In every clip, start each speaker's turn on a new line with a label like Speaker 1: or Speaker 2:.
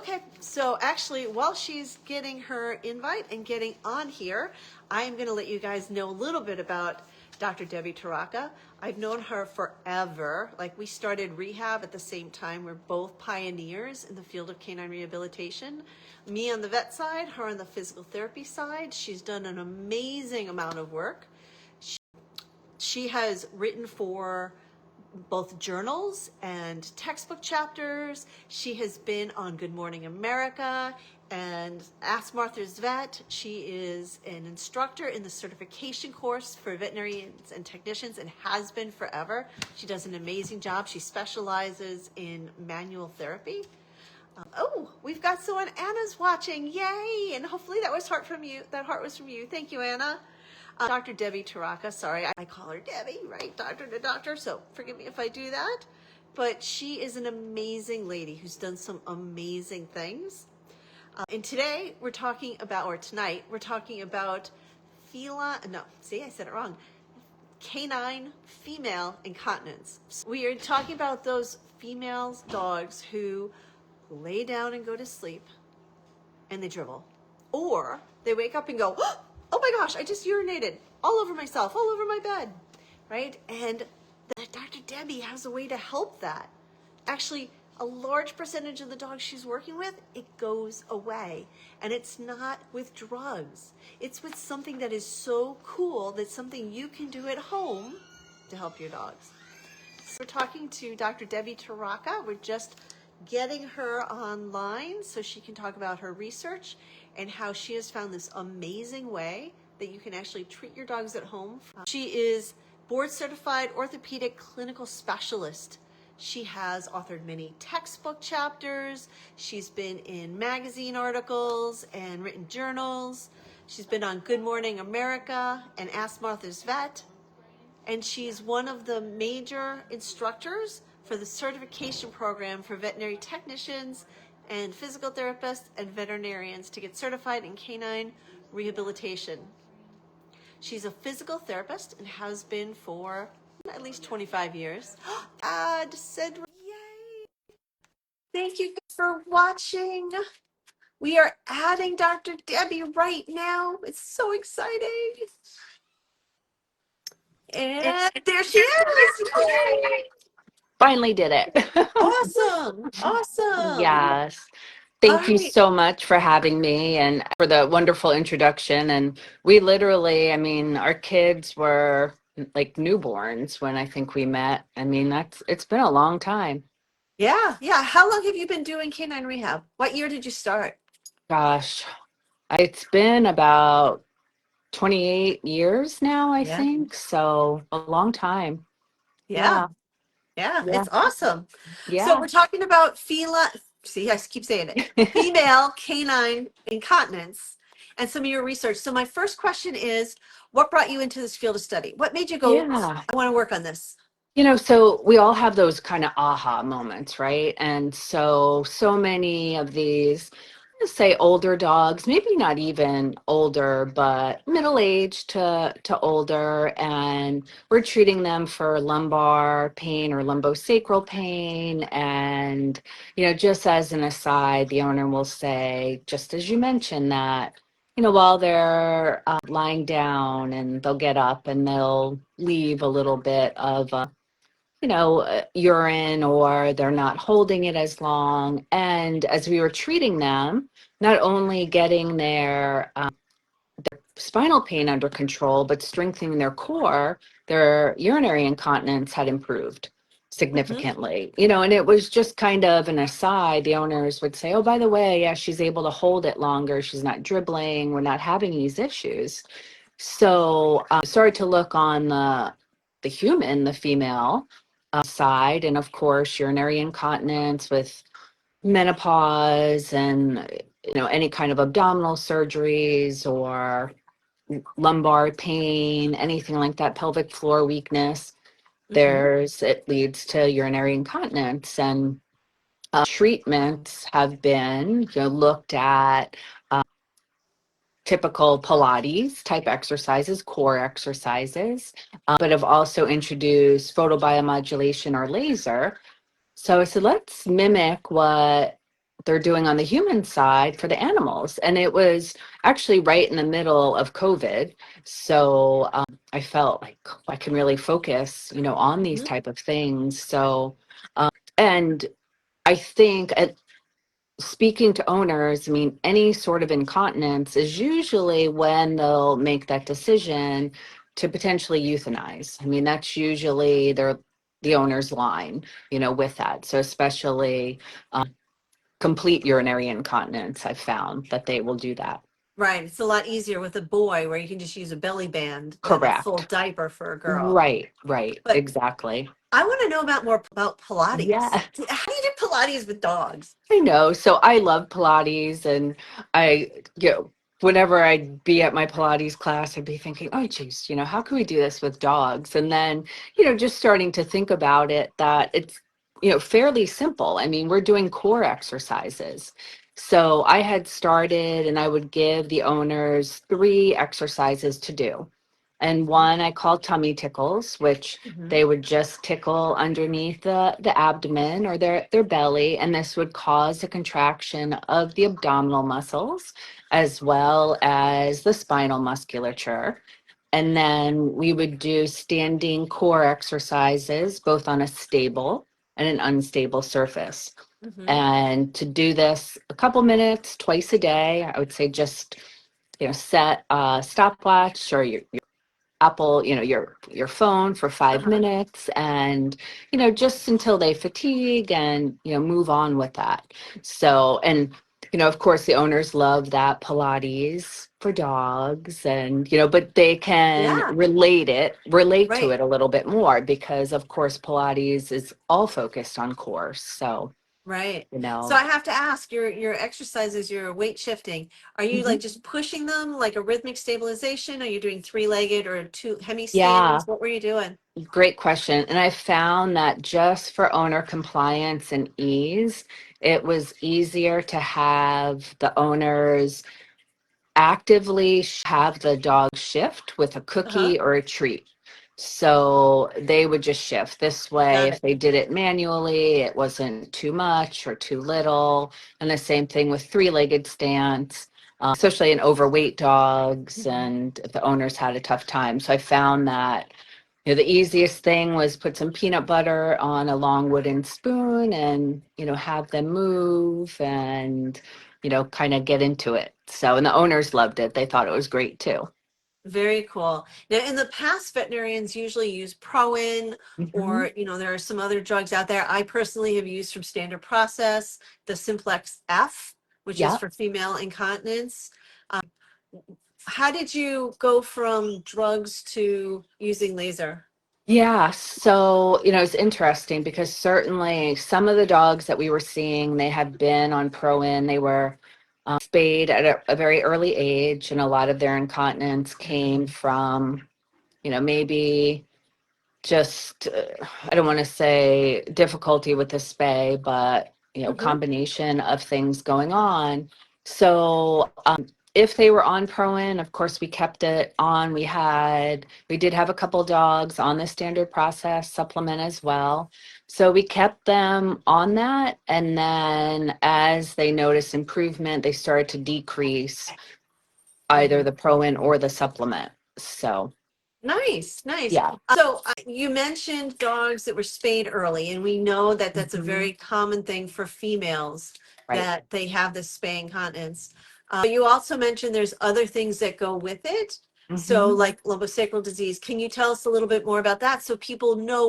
Speaker 1: Okay, so actually, while she's getting her invite and getting on here, I am going to let you guys know a little bit about Dr. Debbie Torraca. I've known her forever. Like, we started rehab at the same time. We're both pioneers in the field of canine rehabilitation. Me on the vet side, her on the physical therapy side. She's done an amazing amount of work. She has written for both journals and textbook chapters. She has been on Good Morning America and Ask Martha's Vet. She is an instructor in the certification course for veterinarians and technicians and has been forever. She does an amazing job. She specializes in manual therapy. We've got someone. Anna's watching. Yay! And hopefully that was heart from you. That heart was from you. Thank you, Anna. Dr. Debbie Torraca, sorry, I call her Debbie, right? Doctor to doctor, so forgive me if I do that. But she is an amazing lady who's done some amazing things. And today we're talking about, or tonight, we're talking about canine female incontinence. So we are talking about those female dogs who lay down and go to sleep and they dribble. Or they wake up and go, oh my gosh, I just urinated all over myself, all over my bed, right? And Dr. Debbie has a way to help that. Actually, a large percentage of the dogs she's working with, it goes away. And it's not with drugs. It's with something that is so cool, that's something you can do at home to help your dogs. So we're talking to Dr. Debbie Torraca. We're just getting her online so she can talk about her research and how she has found this amazing way that you can actually treat your dogs at home. She is board certified orthopedic clinical specialist. She has authored many textbook chapters. She's been in magazine articles and written journals. She's been on Good Morning America and Ask Martha's Vet. And she's one of the major instructors for the certification program for veterinary technicians and physical therapists and veterinarians to get certified in canine rehabilitation. She's a physical therapist and has been for at least 25 years. Ad said, yay! Thank you for watching. We are adding Dr. Debbie right now. It's so exciting. And there she is. Yay!
Speaker 2: Finally did it.
Speaker 1: Awesome. Awesome.
Speaker 2: Yes. Thank you
Speaker 1: right.
Speaker 2: so much for having me and for the wonderful introduction. And we literally, I mean, our kids were like newborns when I think we met. I mean, it's been a long time.
Speaker 1: Yeah. Yeah. How long have you been doing canine rehab? What year did you start?
Speaker 2: Gosh, it's been about 28 years now, I think. So a long time.
Speaker 1: Yeah. It's awesome.
Speaker 2: Yeah.
Speaker 1: So we're talking about see, I keep saying it, female canine incontinence and some of your research. So my first question is, what brought you into this field of study? What made you go, I want to work on this?
Speaker 2: You know, so we all have those kind of aha moments, right? And so many of these, let's say older dogs, maybe not even older, but middle-aged to older, and we're treating them for lumbar pain or lumbosacral pain. And, you know, just as an aside, the owner will say, just as you mentioned that, you know, while they're lying down and they'll get up and they'll leave a little bit of urine, or they're not holding it as long. And as we were treating them, not only getting their spinal pain under control, but strengthening their core, their urinary incontinence had improved significantly. You know, and it was just kind of an aside. The owners would say, oh, by the way, yeah, she's able to hold it longer. She's not dribbling. We're not having these issues. So started to look on the female side, and of course urinary incontinence with menopause and any kind of abdominal surgeries or lumbar pain, anything like that, pelvic floor weakness. It leads to urinary incontinence, and treatments have been looked at typical Pilates type exercises, core exercises, but have also introduced photobiomodulation or laser. So I said, let's mimic what they're doing on the human side for the animals. And it was actually right in the middle of COVID. So I felt like I can really focus, on these
Speaker 1: Mhm.
Speaker 2: type of things. So, and I think speaking to owners, I mean, any sort of incontinence is usually when they'll make that decision to potentially euthanize. I mean, that's usually the owner's line, with that. So especially complete urinary incontinence, I've found that they will do that.
Speaker 1: Right. It's a lot easier with a boy where you can just use a belly band than a full
Speaker 2: Correct.
Speaker 1: diaper for a girl.
Speaker 2: Right,
Speaker 1: But
Speaker 2: exactly.
Speaker 1: I want to know more about Pilates.
Speaker 2: Yeah.
Speaker 1: How do you do Pilates with dogs?
Speaker 2: I know. So I love Pilates, and I, whenever I'd be at my Pilates class, I'd be thinking, oh, geez, how can we do this with dogs? And then, just starting to think about it, that it's, fairly simple. I mean, we're doing core exercises. So I had started, and I would give the owners 3 exercises to do. And one I call tummy tickles, which
Speaker 1: Mm-hmm.
Speaker 2: they would just tickle underneath the abdomen or their belly, and this would cause a contraction of the abdominal muscles as well as the spinal musculature. And then we would do standing core exercises, both on a stable and an unstable surface.
Speaker 1: Mm-hmm.
Speaker 2: And to do this a couple minutes twice a day, I would say just, set a stopwatch or your Apple, your phone for 5 minutes, and just until they fatigue, and move on with that. So, and of course the owners love that Pilates for dogs, and but they can
Speaker 1: Yeah.
Speaker 2: relate to
Speaker 1: Right.
Speaker 2: it a little bit more, because of course Pilates is all focused on core. So,
Speaker 1: Right.
Speaker 2: you
Speaker 1: So
Speaker 2: know
Speaker 1: I have to ask, your exercises, your weight shifting, are you like
Speaker 2: Mhm.
Speaker 1: just pushing them like a rhythmic stabilization? Are you doing 3-legged or 2
Speaker 2: Yeah,
Speaker 1: hemi-stands? What were you doing?
Speaker 2: great question. And I found that just for owner compliance and ease, it was easier to have the owners actively have the dog shift with a
Speaker 1: Uh-huh.
Speaker 2: cookie or a treat. So they would just shift this way.
Speaker 1: Got
Speaker 2: If
Speaker 1: it.
Speaker 2: they did it manually, it wasn't too much or too little. And the same thing with 3-legged stance, especially in overweight dogs,
Speaker 1: Mhm.
Speaker 2: and if the owners had a tough time. So I found that the easiest thing was put some peanut butter on a long wooden spoon, and, have them move, and, kind of get into it. So, and the owners loved it. They thought it was great too.
Speaker 1: Very cool. Now, in the past, veterinarians usually use Proin,
Speaker 2: Hmm.
Speaker 1: or, there are some other drugs out there. I personally have used from Standard Process, the Simplex F, which is
Speaker 2: Yeah.
Speaker 1: for female incontinence. How did you go from drugs to using laser?
Speaker 2: Yeah. So, it's interesting because certainly some of the dogs that we were seeing, they had been on Proin. They were spayed at a very early age, and a lot of their incontinence came from, maybe just I don't want to say difficulty with the spay, but
Speaker 1: Hmm.
Speaker 2: combination of things going on. So if they were on Proin, of course we kept it on. We did have a couple dogs on the standard process supplement as well. So we kept them on that, and then as they noticed improvement, they started to decrease either
Speaker 1: Hmm.
Speaker 2: the Proin or the supplement. So
Speaker 1: Nice, nice.
Speaker 2: yeah.
Speaker 1: So you mentioned dogs that were spayed early, and we know that that's a
Speaker 2: Mhm.
Speaker 1: very common thing for females,
Speaker 2: Right.
Speaker 1: that they have this spay incontinence. You also mentioned there's other things that go with it. So,
Speaker 2: Hmm.
Speaker 1: like lumbosacral disease. Can you tell us a little bit more about that so people know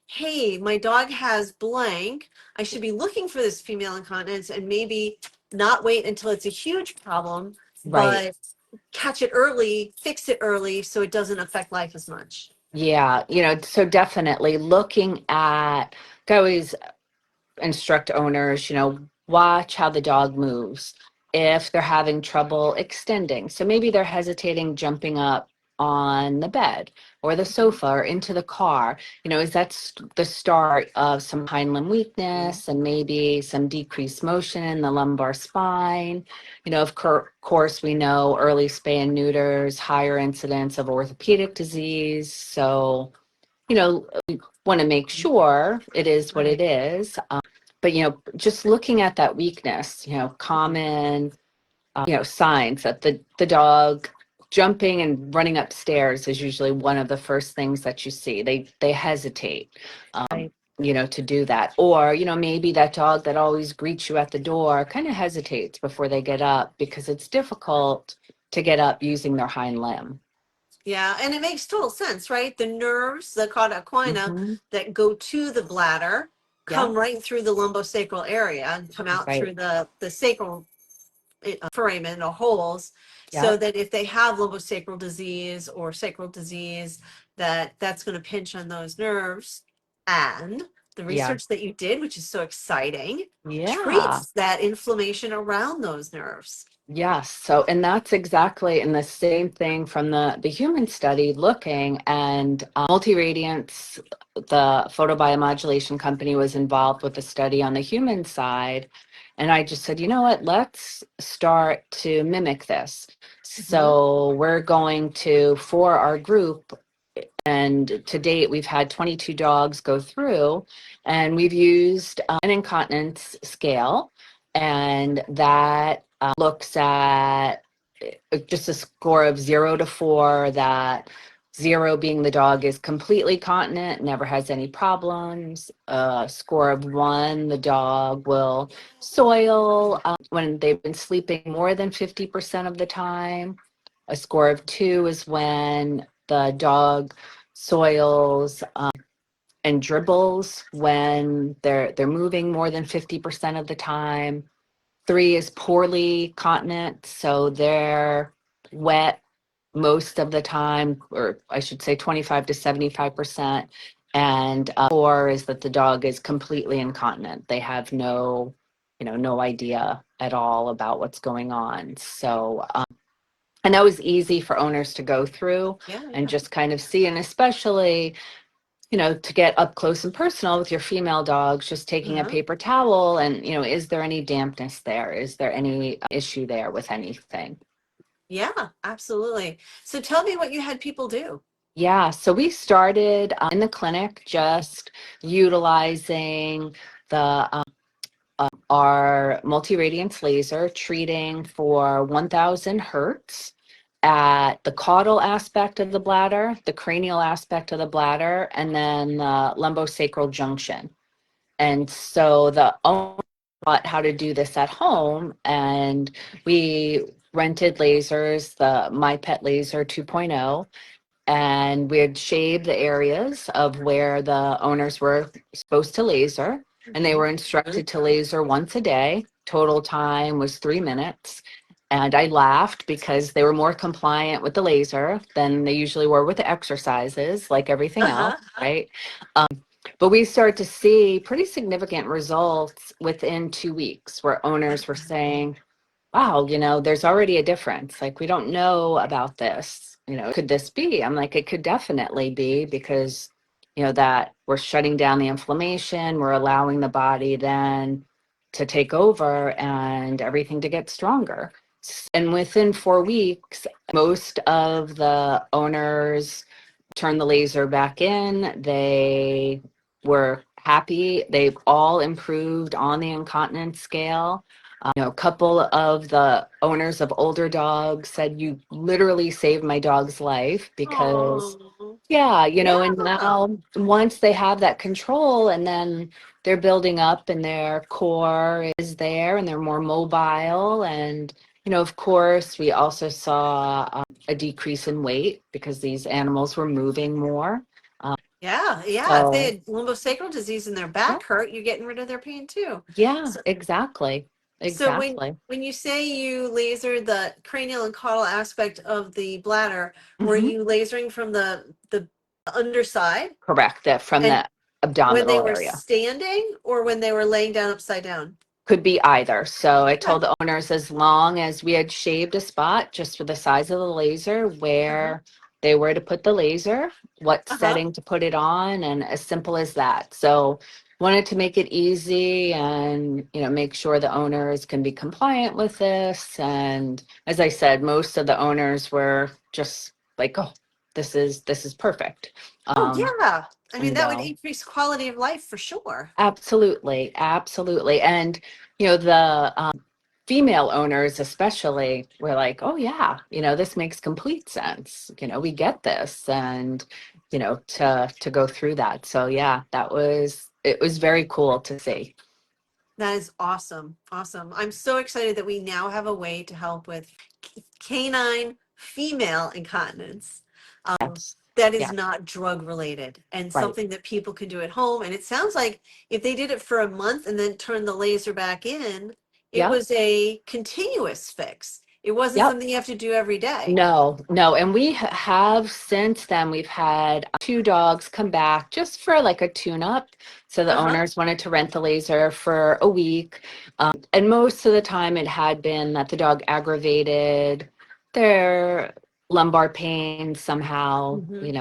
Speaker 1: hey, my dog has blank. I should be looking for this female incontinence and maybe not wait until it's a huge problem,
Speaker 2: Right.
Speaker 1: but catch it early, fix it early so it doesn't affect life as much.
Speaker 2: Yeah. So definitely looking at, I always instruct owners, watch how the dog moves. If they're having trouble extending, so maybe they're hesitating jumping up on the bed or the sofa or into the car, is that the start of some hind limb weakness and maybe some decreased motion in the lumbar spine. Of course, we know early spay and neuters, higher incidence of orthopedic disease. So, want to make sure it is what it
Speaker 1: Right.
Speaker 2: is. but just looking at that weakness, common signs that the dog jumping and running upstairs is usually one of the first things that you see. They hesitate,
Speaker 1: Right.
Speaker 2: to do that. Or, maybe that dog that always greets you at the door kind of hesitates before they get up because it's difficult to get up using their hind limb.
Speaker 1: Yeah, and it makes total sense, right? The nerves, the cauda equina
Speaker 2: Hmm.
Speaker 1: that go to the bladder
Speaker 2: Yeah,
Speaker 1: come right through the lumbosacral area and come out
Speaker 2: right.
Speaker 1: through the sacral foramen or holes,
Speaker 2: Yeah,
Speaker 1: so that if they have lumbosacral disease or sacral disease, that's going to pinch on those nerves. And the
Speaker 2: yeah,
Speaker 1: research that you did, which is so exciting,
Speaker 2: yeah.
Speaker 1: treats that inflammation around those nerves.
Speaker 2: Yes. So, and that's exactly in the same thing from the human study looking and multi-radiance, the photobiomodulation company was involved with the study on the human side. And I just said, you know what, let's start to mimic this.
Speaker 1: Mhm.
Speaker 2: So we're going to, for our group, and to date, we've had 22 dogs go through, and we've used an incontinence scale, and that looks at just a score of 0 to 4, that 0 being the dog is completely continent, never has any problems. A score of 1, the dog will soil when they've been sleeping more than 50% of the time. A score of 2 is when the dog soils and dribbles when they're moving more than 50% of the time. 3 is poorly continent, so they're wet most of the time, or I should say 25 to 75%. And 4 is that the dog is completely incontinent. They have no idea at all about what's going on. So, and that was easy for owners to go through
Speaker 1: Yeah,
Speaker 2: and
Speaker 1: yeah.
Speaker 2: just kind of see, and especially to get up close and personal with your female dogs, just taking a
Speaker 1: Uh-huh.
Speaker 2: paper towel and, is there any dampness there? Is there any issue there with anything?
Speaker 1: Yeah, absolutely. So tell me what you had people do.
Speaker 2: Yeah, so we started in the clinic just utilizing the our multi-radiance laser, treating for 1000 hertz at the caudal aspect of the bladder, the cranial aspect of the bladder, and then the lumbosacral junction. And so the owner taught how to do this at home, and we rented lasers, the My Pet Laser 2.0, and we had shaved the areas of where the owners were supposed to laser, and they were instructed to laser once a day. Total time was 3 minutes. And I laughed because they were more compliant with the laser than they usually were with the exercises, like everything else,
Speaker 1: Uh-huh.
Speaker 2: right? But we started to see pretty significant results within 2 weeks where owners were saying, wow, there's already a difference. Like, we don't know about this. Could this be? I'm like, it could definitely be because, that we're shutting down the inflammation, we're allowing the body then to take over and everything to get stronger. And within 4 weeks, most of the owners turned the laser back in. They were happy. They've all improved on the incontinence scale. A couple of the owners of older dogs said, you literally saved my dog's life because,
Speaker 1: Oh,
Speaker 2: yeah,
Speaker 1: yeah.
Speaker 2: and now once they have that control and then they're building up and their core is there and they're more mobile. And, of course, we also saw a decrease in weight because these animals were moving more. Um,
Speaker 1: Yeah, yeah. If they
Speaker 2: so,
Speaker 1: had lumbosacral disease and their
Speaker 2: yeah,
Speaker 1: back hurt, you're getting rid of their pain too.
Speaker 2: yeah,
Speaker 1: So,
Speaker 2: exactly.
Speaker 1: so when
Speaker 2: Exactly.
Speaker 1: when you say you lasered the cranial and caudal aspect of the bladder, were
Speaker 2: Hmm.
Speaker 1: you lasering from the underside?
Speaker 2: Correct. That from
Speaker 1: And
Speaker 2: the
Speaker 1: when they
Speaker 2: abdominal
Speaker 1: were
Speaker 2: area.
Speaker 1: standing or when they were laying down upside down?
Speaker 2: Could be either. So I
Speaker 1: Okay.
Speaker 2: told the owners as long as we had shaved a spot just for the size of the laser
Speaker 1: Uh-huh.
Speaker 2: where they were to put the laser, what
Speaker 1: Uh-huh.
Speaker 2: setting to put it on, and as simple as that. So wanted to make it easy and make sure the owners can be compliant with this. And as I said, most of the owners were just like, oh. this is perfect.
Speaker 1: Oh, yeah. I mean,
Speaker 2: And
Speaker 1: that would increase quality of life for sure.
Speaker 2: absolutely, absolutely. And, the female owners especially were like, oh yeah, this makes complete sense. We get this. And, to go through that. So yeah, it was very cool to see.
Speaker 1: That is awesome. Awesome. I'm so excited that we now have a way to help with canine female incontinence.
Speaker 2: Yes.
Speaker 1: That is
Speaker 2: Yeah.
Speaker 1: not drug related and
Speaker 2: Right.
Speaker 1: something that people can do at home. And it sounds like if they did it for a month and then turned the laser back in, it
Speaker 2: Yep.
Speaker 1: was a continuous fix. It wasn't
Speaker 2: Yep.
Speaker 1: something you have to do every day.
Speaker 2: No, no. And we have since then, we've had two dogs come back just for like a tune up. So the
Speaker 1: Uh-huh.
Speaker 2: owners wanted to rent the laser for a week. And most of the time it had been that the dog aggravated their lumbar pain somehow.
Speaker 1: Hmm.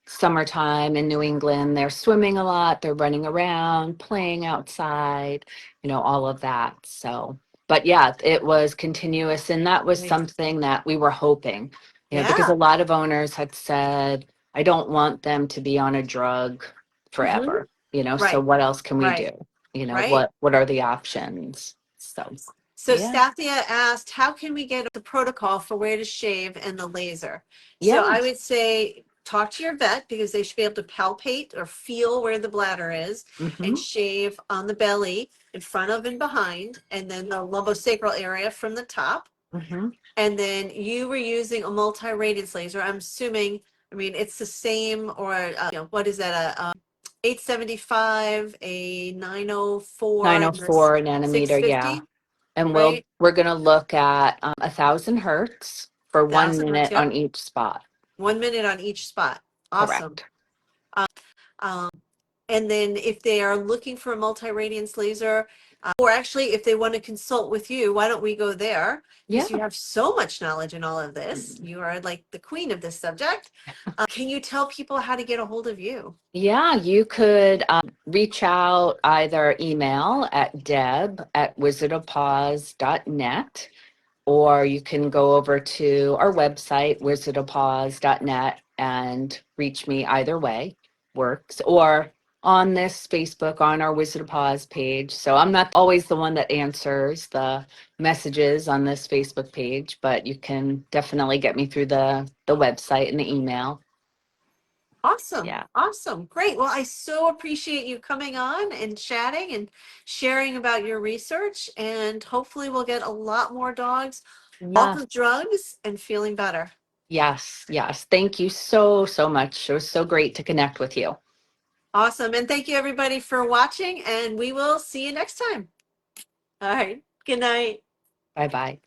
Speaker 2: Summertime in New England, they're swimming a lot, they're running around, playing outside, all of that. So. But yeah, it was continuous. And that was
Speaker 1: Nice.
Speaker 2: something that we were hoping, because
Speaker 1: Yeah.
Speaker 2: a lot of owners had said, I don't want them to be on a drug
Speaker 1: Hmm.
Speaker 2: forever, so
Speaker 1: Right.
Speaker 2: what else can we
Speaker 1: Right.
Speaker 2: do?
Speaker 1: Right.
Speaker 2: What are the options? So,
Speaker 1: So
Speaker 2: yeah,
Speaker 1: Stathia asked, how can we get the protocol for where to shave and the laser? So
Speaker 2: yeah,
Speaker 1: I would say talk to your vet because they should be able to palpate or feel where the bladder is and
Speaker 2: hmm
Speaker 1: shave on the belly in front of and behind, and then the lumbosacral area from the top.
Speaker 2: hmm
Speaker 1: And then you were using a multi-radiance laser. I'm assuming, I mean, it's the same or, what is that? A 875, a 904, and this
Speaker 2: 904 nanometer, yeah.
Speaker 1: 650,
Speaker 2: And
Speaker 1: right?
Speaker 2: we're going to look at 1,000 hertz for 1 minute
Speaker 1: 1,000 hertz, yep.
Speaker 2: on each spot.
Speaker 1: 1 minute on each spot. Awesome.
Speaker 2: Correct.
Speaker 1: Um, and then if they are looking for a multi-radiance laser, or actually if they want to consult with you, why don't we go there?
Speaker 2: Yeah.
Speaker 1: Because you have so much knowledge in all of this. You are like the queen of this subject. Can you tell people how to get a hold of you?
Speaker 2: Yeah, you could reach out either email at deb@wizardofpaws.net, or you can go over to our website, wizardofpaws.net, and reach me either way works, or on this Facebook on our Wizard of Paws page. So I'm not always the one that answers the messages on this Facebook page, but you can definitely get me through the website and the email.
Speaker 1: Awesome.
Speaker 2: Yeah.
Speaker 1: Awesome. Great. Well, I so appreciate you coming on and chatting and sharing about your research. And hopefully, we'll get a lot more dogs off
Speaker 2: Yeah.
Speaker 1: of drugs and feeling better.
Speaker 2: Yes, yes. Thank you so, so much. It was so great to connect with you.
Speaker 1: Awesome. And thank you, everybody, for watching. And we will see you next time. All right. Good night.
Speaker 2: Bye bye.